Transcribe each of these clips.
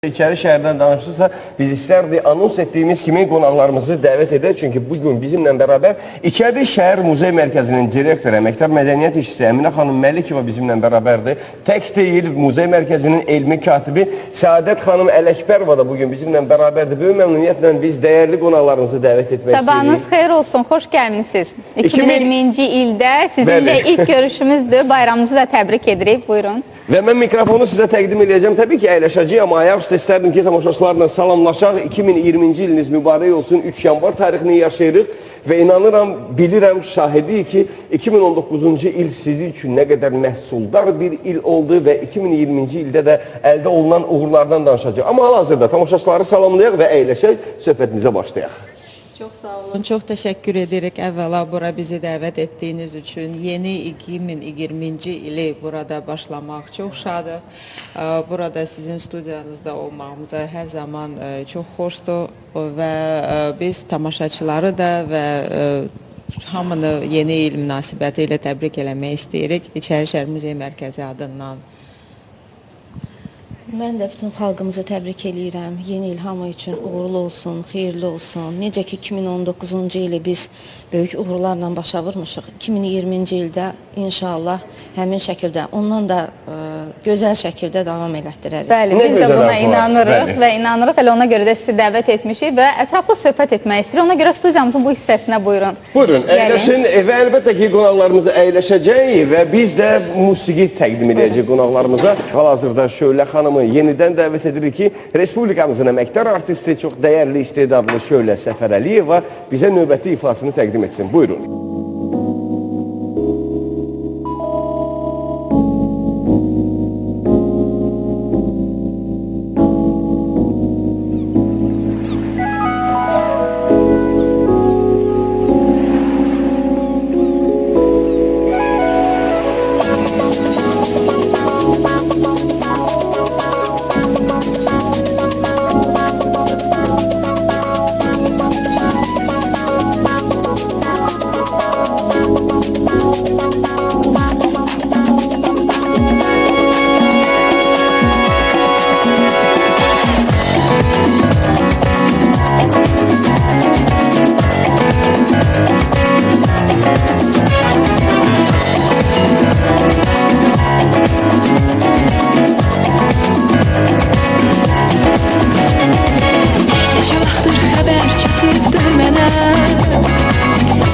İçeri şehirden danışırsa biz isterdik anons ettiğimiz kimi qonaqlarımızı dəvət edək. Çünki bugün bizimle beraber İçeri Şehir Muzey Merkezi'nin direktoru, əməkdar mədəniyyət işçisi Əminə xanım Məlikova bizimle beraberdir. Tek değil Muzey Merkezi'nin elmi katibi Səadət xanım Ələkbərova da bugün bizimle beraberdir. Böyük məmnuniyyətlə biz değerli qonaqlarımızı dəvət etmək istirik. Sabahınız xeyir olsun, hoş gəlmişsiniz. 2020-ci ildə sizinle ilk görüşümüzdür. Bayramınızı da təbrik edirik, buyurun. Və mən mikrofonu sizə təqdim edəcəm. Təbii ki, əyləşəcəyik, amma ayaq üstə istərdim ki, tamaşaçılarla salamlaşaq. 2020-ci iliniz mübarək olsun. 3 yanvar tarixini yaşayırıq və inanıram, bilirəm, şahidiyik ki, 2019-cu il sizin üçün nə qədər məhsuldar bir il oldu və 2020-ci ildə də əldə olunan uğurlardan danışacaq. Amma hal-hazırda tamaşaçıları salamlayaq və əyləşək, söhbətimizə başlayaq. Çok sağ olun. Çok teşekkür ederek evvela bura bizi davet ettiğiniz için. Yeni 2020. ili burada başlamak çok şadı. Burada sizin stüdyanızda olmamıza her zaman çok hoştu ve biz tamaşaçıları da ve hamını yeni il münasibətiyle təbrik eləmək istəyirik İçəri Şəhər Muzey Mərkəzi adından. Mən də bütün xalqımızı təbrik eləyirəm. Yeni il hamı üçün uğurlu olsun, xeyirli olsun. Necə ki 2019-cu ili biz böyük uğurlarla başa vurmuşuq. 2020-ci ildə inşallah həmin şəkildə, ondan da gözəl şəkildə davam elətdirərik. Bəli, biz də buna inanırıq və inanırıq. Elə ona görə də sizi dəvət etmişik və ətraflı söhbət etmək istəyirik. Ona görə studiyamızın bu hissəsinə buyurun. Buyurun, əyləşin və əlbəttə ki, qonaqlarımızı əyləşəcək və biz də musiqi təqdim edəcək qonaqlarımıza. Hal-hazırda Şölə xanımı yenidən dəvət edirik ki, Respublikamızın əməkdar artisti, çox dəyərli istedadlı Şölə Səfərəliyeva bizə növbəti ifasını təqdim etsin. Buyurun.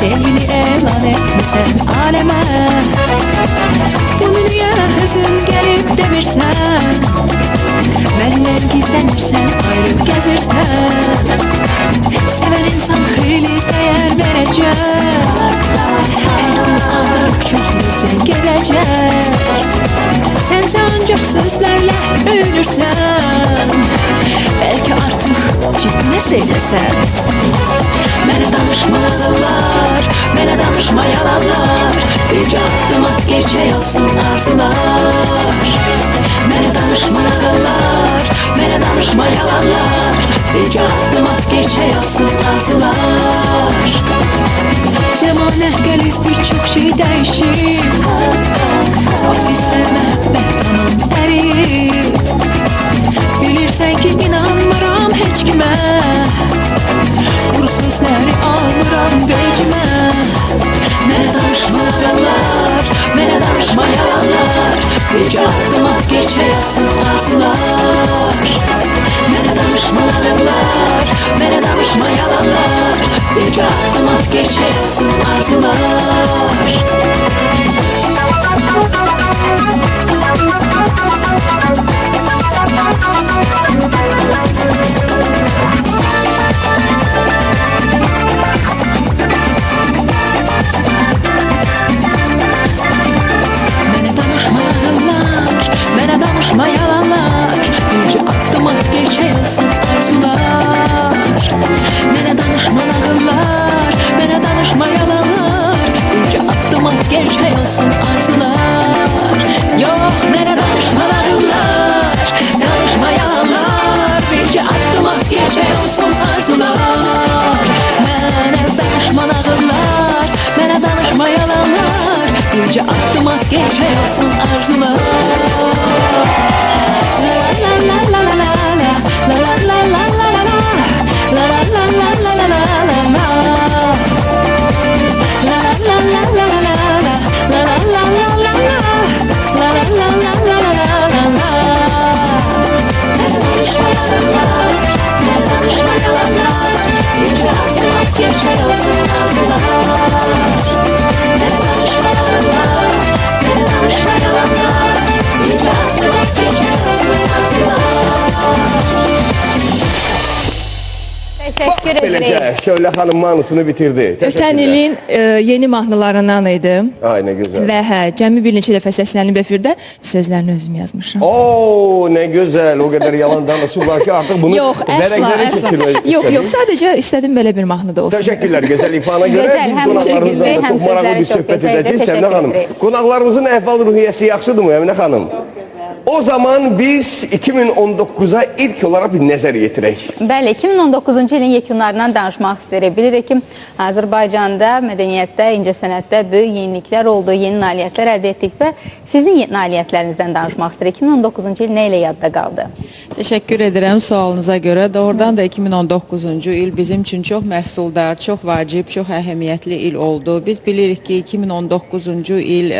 Sevgini elan etmişsen aleme, Gönlüye hüzün gelip demirsen, Benden gizlenirsen ayrı gezirsen, Seven insan hıyli değer verecek, Her an aldırıp çok güzel gelecek. Sense ancak sözlerle övünürsen, Belki artık ciddi söylesen. Mənə danışma nağıllar, mənə danışma yalanlar, Bircə adım at gerçək olsun arzular. Mənə danışma nağıllar, mənə danışma yalanlar, Bircə adım at gerçək olsun arzular. Zamanə gəliz bir çox şey dəyişir, Saf hisslər məhəbbət tamam əriyir. Bilirsən ki inanmıram heç kimə, Kuru sözləri almıram vecimə. Mənə danışma nağıllar, mənə danışma yalanlar, Bircə adım at gerçək olsun arzular. Mənə danışma nağıllar, mənə danışma yalanlar, Bircə adım at gerçək olsun arzular. Mənə danışma yalanlar, Bircə adım at gerçək olsun arzular. Mənə danışma nağıllar, mənə danışma yalanlar, Bircə adım at gerçək olsun arzular. Yox, mənə danışma nağıllar, danışma yalanlar, Bircə adım at gerçək olsun arzular. Mənə danışma nağıllar, mənə danışma yalanlar, Bircə adım at gerçək olsun arzular. La la la la la la la. gerçek olsun arzular. Mənə danışma yalanlar, mənə danışma yalanlar. Bircə aklıma gerçek olsun arzular. Teşekkür Beləcə, ederim. Şöyle Hanım manısını bitirdi. Ötən Təşəkkürlər. ilin yeni mahnılarından idi. Ay, nə gözəl. Və hə, cəmi bir neçə dəfə səslənib efirdə sözlərini özüm yazmışam. Oo, ne güzel. O kadar yalan danışırlar ki artık bunu Yox, əsla, vərəqlərə əsla. keçirmək Yox, istədim. yox, sadəcə istədim belə bir mahnıda olsun. Teşekkürler güzel ifana göre. Güzel, Biz hem qonaqlarımızla şəkilli, da hem çok maraqlı bir sözləri çox söhbət gözəldir. edəcəyik. Səminə Təşəkkür xanım, edirik. qonaqlarımızın əhval ruhiyyəsi yaxşıdırmı Əminə xanım? O zaman biz 2019'a ilk olarak bir nəzər yetirək. Bəli, 2019-cu ilin yekunlarından danışmaq istəyirik. Bilirik ki, Azərbaycanda mədəniyyətdə, incəsənətdə böyük yeniliklər oldu, yeni nailiyyətlər əldə etdik və sizin nailiyyətlərinizdən danışmaq istəyirik. 2019-cu il nə ilə yadda qaldı? Təşəkkür edirəm sualınıza görə. Doğrudan da 2019-cu il bizim üçün çox məhsuldar, çox vacib, çox əhəmiyyətli il oldu. Biz bilirik ki, 2019-cu il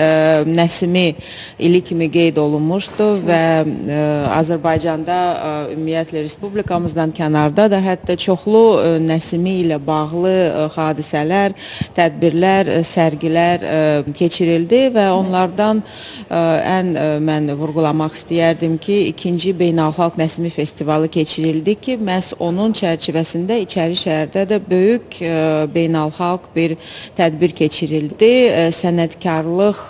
Nəsimi ili kimi qeyd olunmuşdu və Azərbaycanda ümumiyyətlə Respublikamızdan kənarda da hətta çoxlu Nəsimi ilə bağlı hadisələr, tədbirlər, sərgilər keçirildi və onlardan ən mən vurğulamaq istəyərdim ki, ikinci beynəlxalq Nəsimi festivalı keçirildi ki, məhz onun çərçivəsində İçəri şəhərdə də böyük beynəlxalq bir tədbir keçirildi. Sənətkarlıq,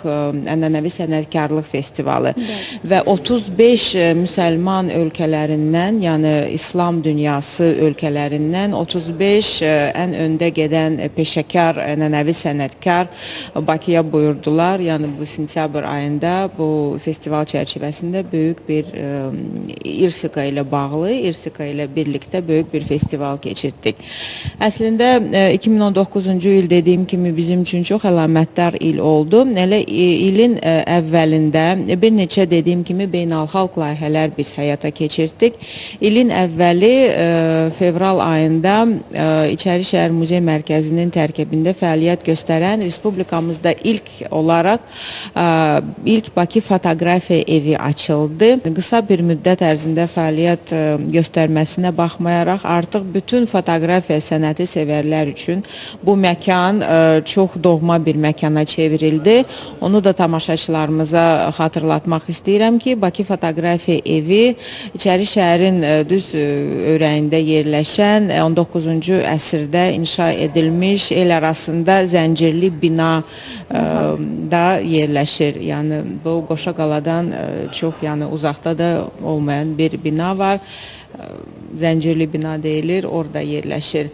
ənənəvi sənətkarlıq festivalı və 35 müsəlman ölkələrindən, yəni İslam dünyası ölkələrindən 35 ən öndə gedən peşəkar, ənənəvi sənətkar Bakıya buyurdular. Yəni bu sentyabr ayında bu festival çərçivəsində böyük bir İrsika ilə bağlı, İrsika ilə birlikdə böyük bir festival keçirdik. Əslində 2019-cu il dediyim kimi bizim üçün çox əlamətdar il oldu. Elə ilin əvvəlində bir neçə dediyim kimi beynəlxalq layihələr biz həyata keçirdik. İlin əvvəli fevral ayında İçəri şəhər muzey mərkəzinin tərkibində fəaliyyət göstərən Respublikamızda ilk olaraq ilk Bakı fotoqrafiya evi açıldı. Qısa bir müddət ərzində fəaliyyət göstərməsinə baxmayaraq artıq bütün fotoqrafiya sənəti sevərlər üçün bu məkan çox doğma bir məkana çevrildi. Onu da tamaşaçılarımıza xatırlatmaq istəyirəm ki, Bakı fotoqrafiya evi İçəri şəhərin düz örəyində yerləşən 19-cu əsrdə inşa edilmiş el arasında zəncirli bina da yerləşir. Yəni bu Qoşaqaladan çox uzaqda da olmayan bir bina var. Zəncirli bina deyilir, orada yerləşir.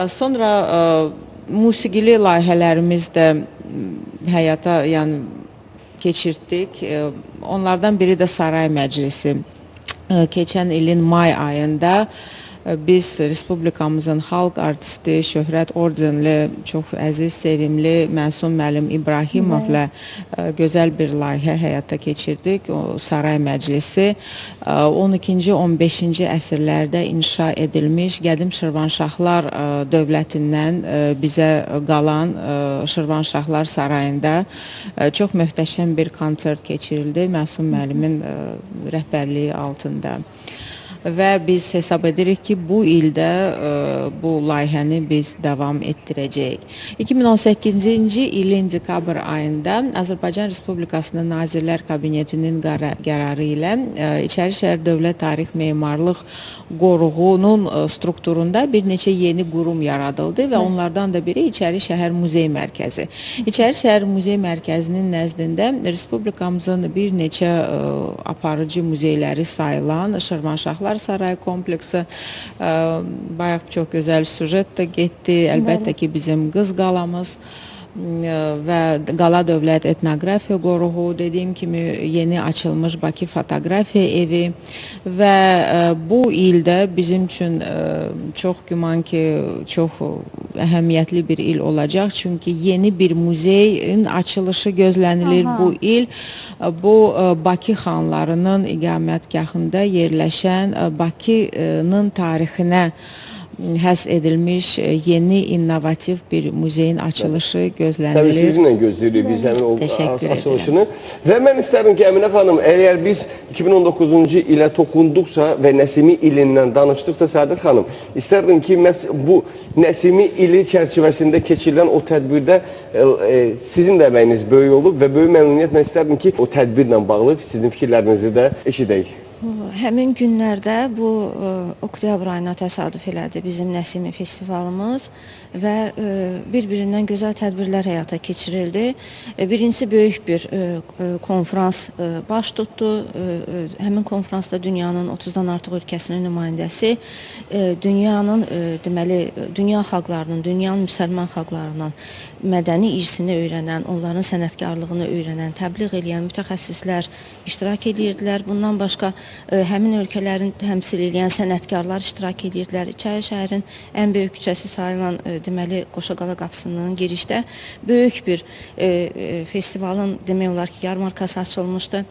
Sonra musiqili layihələrimiz də həyata keçirdik. Onlardan biri də Saray Məclisi. Keçən ilin may ayında biz Respublikamızın xalq artisti, şöhrət ordenli, çox əziz, sevimli Məsum müəllim İbrahimovla gözəl bir layihə həyata keçirdik. O Saray Məclisi 12-ci, 15-ci əsrlərdə inşa edilmiş qədim Şirvanşahlar dövlətindən bizə qalan Şirvanşahlar sarayında çox möhtəşəm bir konsert keçirildi Məsum müəllimin rəhbərliyi altında. Və biz hesab edirik ki, bu ildə bu layihəni biz davam etdirəcəyik. 2018-ci ilin dekabr ayında Azərbaycan Respublikasının Nazirlər Kabinetinin qərarı ilə İçəri şəhər Dövlət Tarix Memarlıq Qoruğunun strukturunda bir neçə yeni qurum yaradıldı və onlardan da biri İçəri şəhər Muzey Mərkəzi. İçəri şəhər Muzey Mərkəzinin nəzdində Respublikamızın bir neçə aparıcı muzeyləri sayılan Şirvanşahlar Saray kompleksi bayaq çox gözəl süjet də getdi. Əlbəttə ki, bizim Qız qalamız və Qala Dövlət Etnografiya Qoruğu, dediyim kimi yeni açılmış Bakı fotoqrafiya evi və bu ildə bizim üçün çox güman ki, çox əhəmiyyətli bir il olacaq. Çünki yeni bir muzeyin açılışı gözlənilir bu il. Bu Bakı xanlarının iqamətgahında yerləşən Bakının tarixinə həsr edilmiş yeni innovativ bir muzeyin açılışı Təbii gözlənilir. sizinlə gözləyirik biz həmin o Təşəkkür açılışını. Və mən istərdim ki, Əminə xanım, əgər biz 2019-cu ilə toxunduqsa və Nəsimi ilindən danışdıqsa, Səadət xanım, istərdim ki, bu Nəsimi ili çərçivəsində keçirilən o tədbirdə sizin də əməyiniz böyük olub və böyük məmnuniyyətlə istərdim ki, o tədbirlə bağlı sizin fikirlərinizi də eşidək. Həmin günlərdə bu oktyabr ayına təsadüf elədi bizim Nəsimi festivalımız və bir-birindən gözəl tədbirlər həyata keçirildi. Birincisi böyük bir konfrans baş tutdu. Həmin konfransda dünyanın 30-dan artıq ölkəsinin nümayəndəsi dünyanın deməli dünya xalqlarının, dünyanın müsəlman xalqlarının mədəni irsini öyrənən, onların sənətkarlığını öyrənən, təbliğ edən mütəxəssislər iştirak edirdilər. Bundan başqa həmin ölkələrin təmsil edən sənətkarlar iştirak edirdilər. İçəri şəhərin ən böyük küçəsi sayılan deməli Qoşaqala qapısının girişdə böyük bir festivalın demək olar ki, yarmarkası açılmışdı.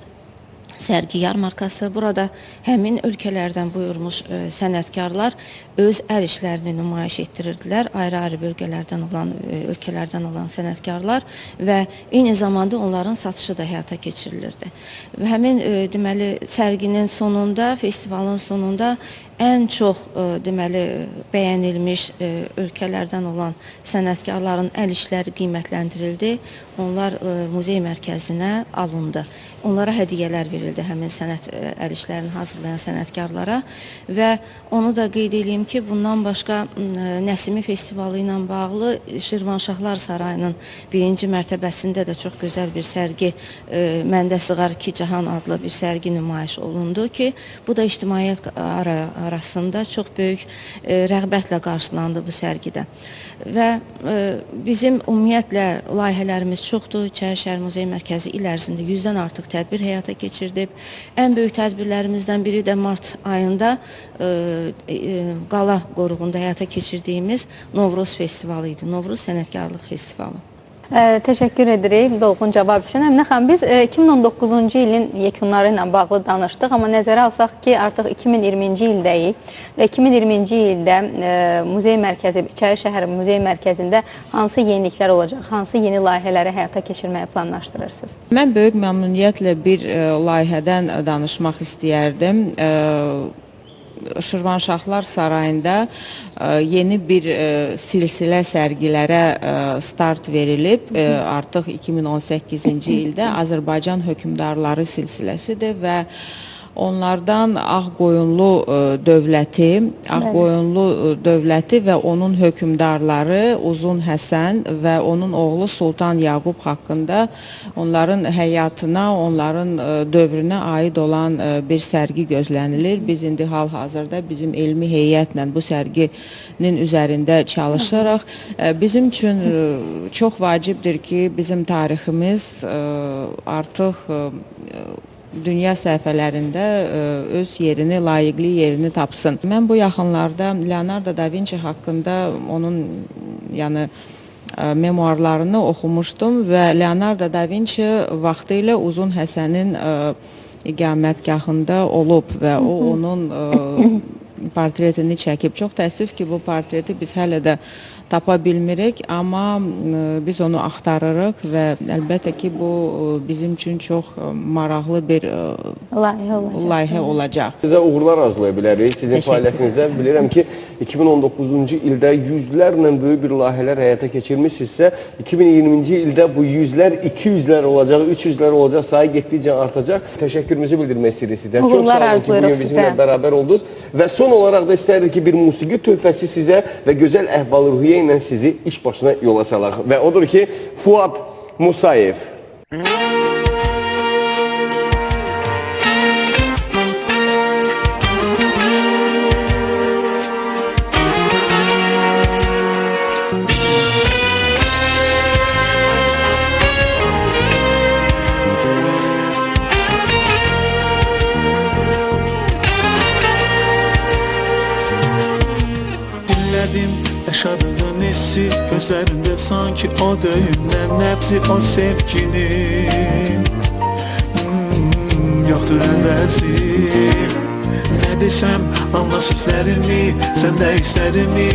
Sərgi yarmarkası. Burada həmin ölkələrdən buyurmuş sənətkarlar öz əl işlərini nümayiş etdirirdilər. Ayrı-ayrı bölgələrdən olan, ölkələrdən olan sənətkarlar və eyni zamanda onların satışı da həyata keçirilirdi. Və həmin deməli sərginin sonunda, festivalın sonunda ən çox deməli bəyənilmiş ölkələrdən olan sənətkarların əl işləri qiymətləndirildi. Onlar muzey mərkəzinə alındı. Onlara hədiyyələr verildi həmin sənət əl işlərini hazırlayan sənətkarlara və onu da qeyd edeyim ki, bundan başqa Nəsimi festivalı ilə bağlı Şirvanşahlar Sarayının birinci mərtəbəsində də çox gözəl bir sərgi Məndə Sığar İki Cahan adlı bir sərgi nümayiş olundu ki, bu da ictimaiyyət arasında çox böyük rəğbətlə qarşılandı bu sərgidə. Və bizim ümumiyyətlə layihələrimiz çoxdur. İçərişəhər Muzey Mərkəzi il ərzində 100-dən artıq tədbir həyata keçirdib. Ən böyük tədbirlərimizdən biri də mart ayında Qala qoruğunda həyata keçirdiyimiz Novruz festivalı idi. Novruz Sənətkarlıq Festivalı. Təşəkkür edirik dolğun cavab üçün. Əminə xanım, biz 2019-cu ilin yekunları ilə bağlı danışdıq, amma nəzərə alsaq ki, artıq 2020-ci ildəyik və 2020-ci ildə muzey mərkəzi, İçərişəhər Muzey Mərkəzində hansı yeniliklər olacaq, hansı yeni layihələri həyata keçirməyi planlaşdırırsınız? Mən böyük məmnuniyyətlə bir layihədən danışmaq istəyərdim. Şirvanşahlar Sarayında yeni bir silsilə sərgilərə start verilib. Artıq 2018-ci ildə Azərbaycan hökmdarları silsiləsidir və onlardan Ağqoyunlu dövləti və onun hökmdarları Uzun Həsən və onun oğlu Sultan Yaqub haqqında onların həyatına, onların dövrünə aid olan bir sərgi gözlənilir. Biz indi hal-hazırda bizim elmi heyətlə bu sərginin üzərində çalışırıq. Bizim üçün çox vacibdir ki, bizim tariximiz artıq dünya səhifələrində öz yerini, layiqli yerini tapsın. Mən bu yaxınlarda Leonardo da Vinci haqqında onun memuarlarını oxumuşdum və Leonardo da Vinci vaxtı ilə Uzun Həsənin iqamətgahında olub və o onun portretini çəkib. Çox təəssüf ki, bu portreti biz hələ də tapa bilmirik, amma biz onu axtarırıq və əlbəttə ki, bu bizim üçün çox maraqlı bir layihə olacaq. Sizə uğurlar arzulaya bilərik. Sizin fəaliyyətinizdə bilirəm ki, 2019-cu ildə yüzlərlə böyük bir layihələr həyata keçirmişsinizsə, 2020-ci ildə bu yüzlər 200-lər olacaq, 300-lər olacaq, sayı getdikcə artacaq. Təşəkkürümüzü bildirmək istəyirik sizdən. Uğurlar arzulayırıq sizə. Bugün bizimlə bərabər oldunuz və son olaraq da istərdik ki, bir musiqi töhfəsi sizə və gözəl əhval-ruhiyyə ilə sizi iş başına yola salaq. Və odur ki, Fuad Musayev. Gözlərində sanki o döyündən nəbzi o sevginin Yoxdur əvəzi Ne desem anla sözlerimi, sen de hislerimi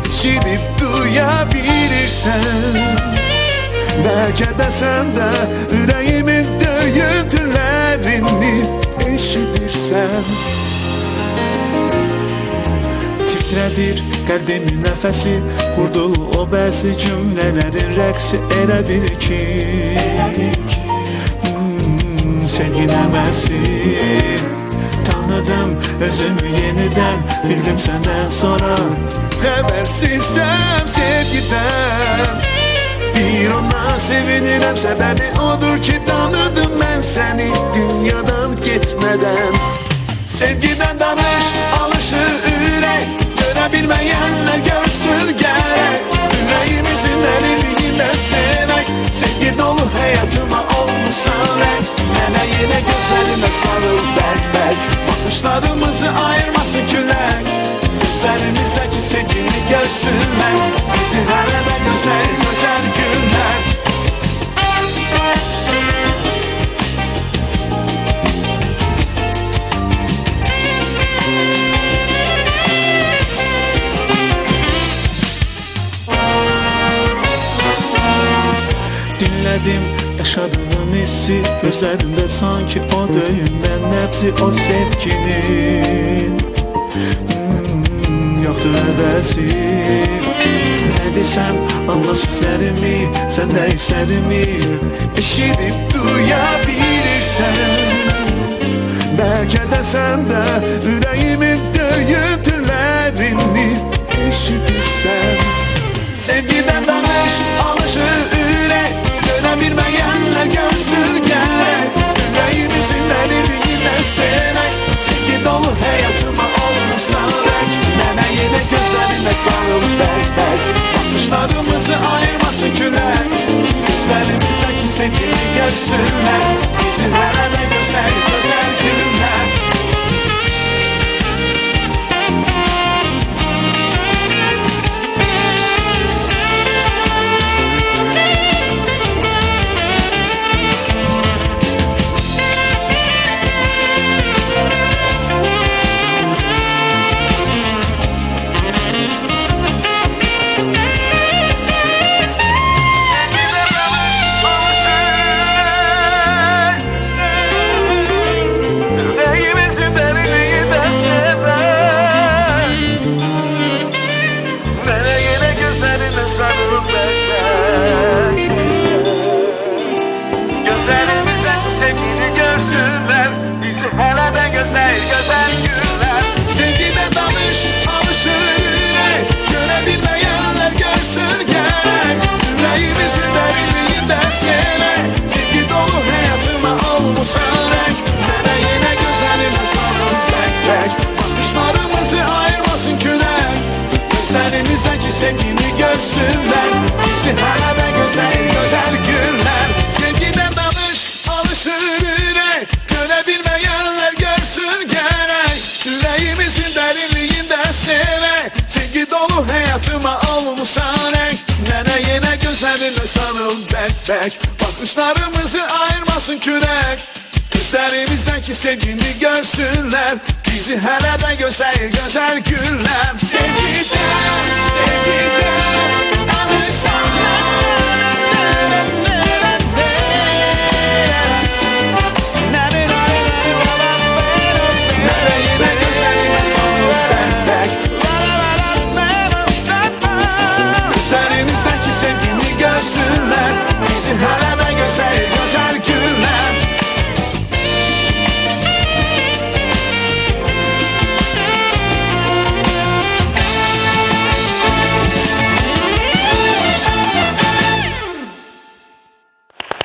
eşidip duyabilirsen. Belki de sen de yüreğimin döyüntülerini eşidirsen. Titredir kalbimin nefesi, kurduğu o bazı cümlelerin rəqsi elə bil ki sevgi nəməsi. Tanıdım özümü yeniden, bildim senden sonra xəbərsizsəm sevgiden. Bir ona sevinirəm, səbəbi odur ki tanıdım mən səni dünyadan getmədən. Sevgiden danış, alışır ürək, görə bilməyənlər görsün gərək. Ürəyimizin derinliğində sevək, sevgi dolu həyatıma olmuşsan rəng. Mənə yenə gözlərimə sarıl bərk-bərk, bakışlarımızı ayırmasın külək. Gözlərimizdəki sevgini görsünlər, bizi hələ də gözəl gözəl günlər. Dinlədim yaşadığım hissi, gözlərində sanki o döyündən nəbzi o sevginin. Yoxdur əvəzi. Ne desem anla sözlerimi, sen de hislerimi eşidip duyabilirsen. Belki de sen de yüreğimin döyüntülerini eşitirsen. Sevgiden danış, alışır ürek, görebilmeyenler görsün gerek. Yüreğimizin derinliğinde sevmek, sevgi dolu hayatıma olmuşsan renk. Mənə yenə gözlərinlə sarıl bərk-bərk, bakışlarımızı ayırmasın külək. Gözlərimizdəki sevgini görsünlər, bizi hələ də gözəl gözəl günlər. Gözlerimizdeki sevgini görsünler, bizi hele de güzel güzel günler. Sevgide danış, alışır yürek, görebilmeyenler görsün gerek. Yüreğimizin derinliğinde sevmek, sevgi dolu hayatıma olmuşsan renk. Mənə yenə gözlerime sarıl bek-bek, bakışlarımızı ayırmasın külək. Gözlerimizdeki sevgini görsünler, bizi hele de güzel güzel günler. Sevgiden danış, alışır yürek, görebilmeyenler görsün gerek. Yüreğimizin derinliğinde sevek, sevgi dolu hayatıma olmuşsan renk. Mənə yenə gözlerine sarıl bek-bek, bakışlarımızı ayırmasın kürek. Gözlerimizdeki sevgini görsünler, bizi hele de güzel güzel günler. Sevgiden, sevgiden danışanlar. Gözlerimizdeki sevgini görsünler, bizi hala da güzel güzel günler.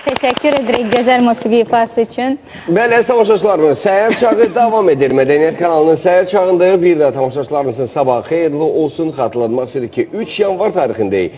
Teşekkür ederim güzel musiki ifası için. Bəli, tamaşaçılarımız, Səhər Çağı davam edir. Mədəniyyət kanalının Səhər Çağında bir də tamaşaçılarımızın sabahı xeyirli olsun. Xatırlatmaq istədik ki, 3 yanvar tarixindəyik.